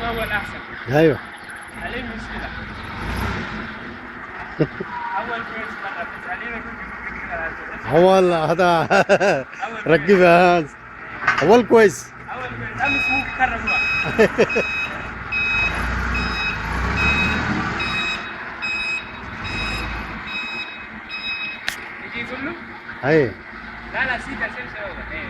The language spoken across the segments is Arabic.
اول احسن. ايوه. عليه مشكله. اول كويس مره بس علينا كنت اول هذا اول ركب كويس. اول كويس. اول كويس امس مو كرموها. يجي يقول له اي لا لا سيدها سيدها اول ايه.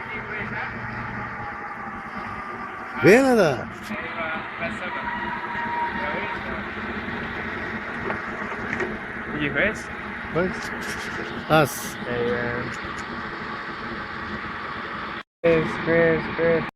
يجي كويس ها؟ فين هذا؟ ايوه بس صدق. يجي كويس؟ كويس خلاص. ايوه كويس كويس كويس.